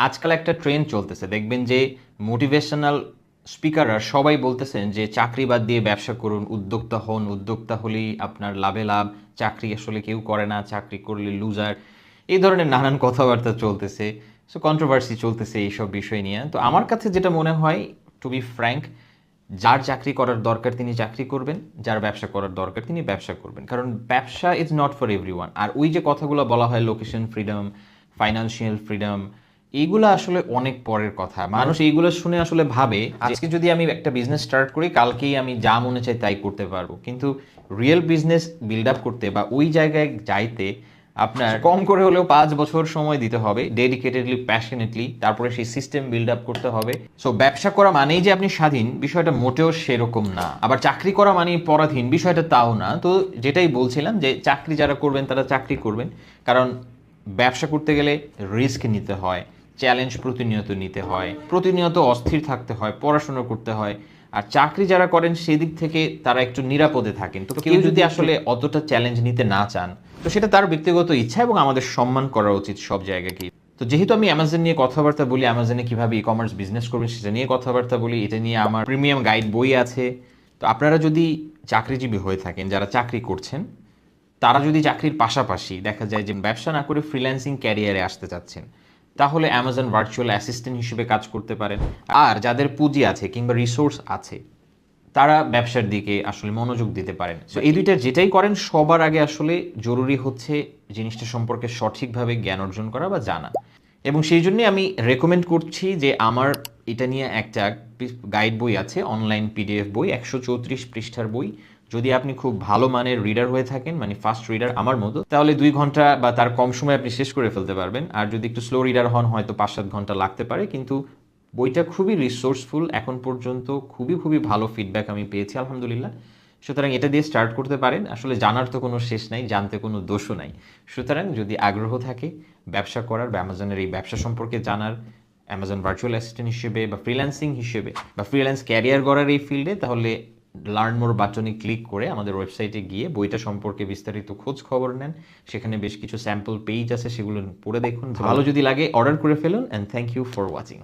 আজকাল একটা ট্রেন্ড চলতেছে, দেখবেন যে মোটিভেশনাল স্পিকাররা সবাই বলতেছেন যে চাকরি বাদ দিয়ে ব্যবসা করুন, উদ্যোক্তা হন, উদ্যোক্তা হলেই আপনার লাভে লাভ, চাকরি আসলে কেউ করে না, চাকরি করলে লুজার, এই ধরনের নানান কথাবার্তা চলতেছে। সো কন্ট্রোভার্সি চলতেছে এইসব বিষয় নিয়ে। তো আমার কাছে যেটা মনে হয়, টু বি ফ্র্যাঙ্ক, যার চাকরি করার দরকার তিনি চাকরি করবেন, যার ব্যবসা করার দরকার তিনি ব্যবসা করবেন, কারণ ব্যবসা ইজ নট ফর এভরিওয়ান। আর ওই যে কথাগুলো বলা হয় লোকেশন ফ্রিডম, ফাইন্যান্সিয়াল ফ্রিডম, এইগুলো আসলে অনেক পরের কথা। মানুষ এইগুলো শুনে আসলে ভাবে আজকে যদি আমি একটা বিজনেস স্টার্ট করি, কালকেই আমি যা মনে চাই তাই করতে পারবো, কিন্তু রিয়েল বিজনেস বিল্ড আপ করতে বা ওই জায়গায় যাইতে আপনার কম করে হলেও 5 বছর সময় দিতে হবে, ডেডিকেটেডলি, প্যাশনেটলি। তারপরে সেই সিস্টেম বিল্ড আপ করতে হবে। সো ব্যবসা করা মানেই যে আপনি স্বাধীন, বিষয়টা মোটেও সেরকম না। আবার চাকরি করা মানেই পরাধীন, বিষয়টা তাও না। তো যেটাই বলছিলাম যে চাকরি যারা করবেন তারা চাকরি করবেন, কারণ ব্যবসা করতে গেলে রিস্ক নিতে হয়, চ্যালেঞ্জ প্রতিনিয়ত নিতে হয়, প্রতিনিয়ত অস্থির থাকতে হয়, পড়াশোনা করতে হয়। আর চাকরি যারা করেন সেদিক থেকে তারা একটু নিরাপদে থাকেন। তো কেউ যদি আসলে অতটা চ্যালেঞ্জ নিতে না চান, তো সেটা তার ব্যক্তিগত ইচ্ছা, এবং আমাদের সম্মান করা উচিত সব জায়গাকেই। তো যেহেতু আমি অ্যামাজন নিয়ে কথাবার্তা বলি, অ্যামাজনে কিভাবে ই কমার্স বিজনেস করবেন সেটা নিয়ে কথাবার্তা বলি, এটা নিয়ে আমার প্রিমিয়াম গাইড বই আছে। তো আপনারা যদি চাকরিজীবী হয়ে থাকেন, যারা চাকরি করছেন, তারা যদি চাকরির পাশাপাশি দেখা যায় যে ব্যবসা না করে ফ্রিল্যান্সিং ক্যারিয়ারে আসতে চাচ্ছেন, তাহলে অ্যামাজন ভার্চুয়াল অ্যাসিস্ট্যান্ট হিসেবে কাজ করতে পারেন। আর যাদের পুঁজি আছে কিংবা রিসোর্স আছে, তারা ব্যবসার দিকে আসলে মনোযোগ দিতে পারেন। সো এই দুইটার যেটাই করেন, সবার আগে আসলে জরুরি হচ্ছে জিনিসটা সম্পর্কে সঠিকভাবে জ্ঞান অর্জন করা বা জানা। এবং সেই জন্যই আমি রেকমেন্ড করছি যে আমার এটা নিয়ে একটা গাইড বই আছে, অনলাইন পিডিএফ বই, 134 পৃষ্ঠার বই। যদি আপনি খুব ভালো মানের রিডার হয়ে থাকেন, মানে ফাস্ট রিডার আমার মতো, তাহলে 2 ঘন্টা বা তার কম সময় আপনি শেষ করে ফেলতে পারবেন। আর যদি একটু স্লো রিডার হন, হয়তো 5-7 ঘন্টা লাগতে পারে, কিন্তু বইটা খুবই রিসোর্সফুল। এখন পর্যন্ত খুবই খুবই ভালো ফিডব্যাক আমি পেয়েছি, আলহামদুলিল্লাহ। সুতরাং এটা দিয়ে স্টার্ট করতে পারেন। আসলে জানার তো কোনো শেষ নাই, জানতে কোনো দোষও নাই। সুতরাং যদি আগ্রহ থাকে ব্যবসা করার বা অ্যামাজনের এই ব্যবসা সম্পর্কে জানার, অ্যামাজন ভার্চুয়াল অ্যাসিস্ট্যান্ট হিসেবে বা ফ্রিল্যান্সিং হিসেবে বা ফ্রিল্যান্স ক্যারিয়ার গড়ার এই ফিল্ডে, তাহলে লার্ন মোর বাটনে ক্লিক করে আমাদের ওয়েবসাইটে গিয়ে বইটা সম্পর্কে বিস্তারিত খোঁজ খবর নেন। সেখানে বেশ কিছু স্যাম্পল পেজ আছে, সেগুলো পড়ে দেখুন। ভালো যদি লাগে অর্ডার করে ফেলুন। And thank you for watching.